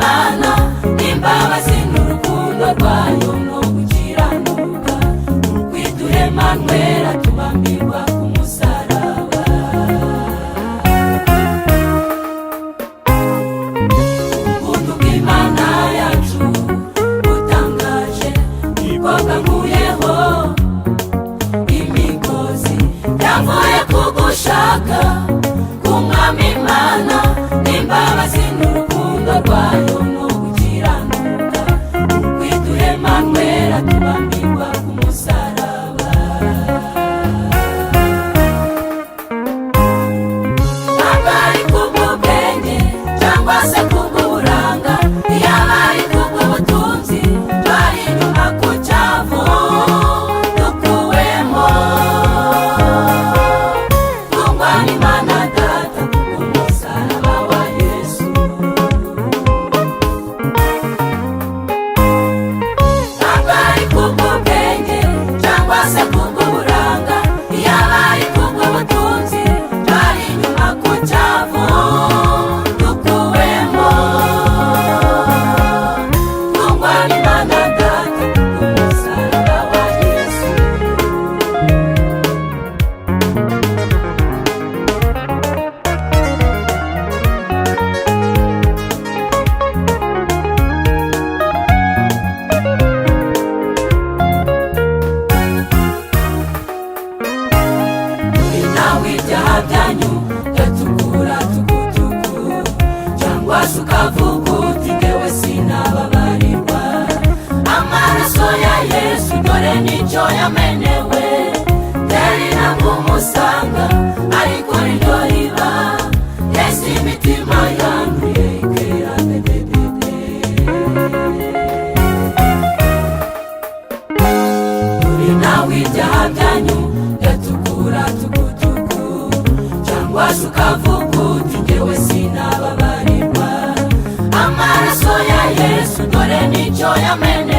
Imana n'imbabazi n'urukundo rwayo no gukiranuka, ukwiduhema nwera tubambirwa ku musaraba. Ubuntu bw'Imana yacu butangaje nibwo bwankuyeho imigozi yavuye kugushaka k'Umwami Imana n'imbabazi n'urukundo rwayo no gukiranuka, ukwiduhema nwera tubambirwa ku musaraba. Ntabwo ari kubw'ubwenge cyangwa se kubw'uburanga, iyaba ari kubw'ubutunzi twari inyuma ku cyavu dukuwemo. Tungwa n'Imana Data ku musaraba wa Yesu. Ntabwo ari kubw'ubwenge cyangwa se kubw'uburanga, iyaba ari kubw'ubutunzi twari inyuma ku cyavu dukuwemo. Tungwa n'Imana Data ku musaraba wa Yesu. Uri nawe ibyaha byanyu byatukura tukutuku, cyangwa se ukavuga uti ngewe sinababarirwa. Amaraso ya Yesu dore nicyo yamenewe, teri na kumusanga ari kuri ryo riba. Yesu imitima yanduye ikera dededede. Uri nawe ibyaha byanyu byatukura tukutuku, cyangwa se ukavuga uti ngewe sinababarirwa. Amaraso ya Yesu dore nicyo yamenewe,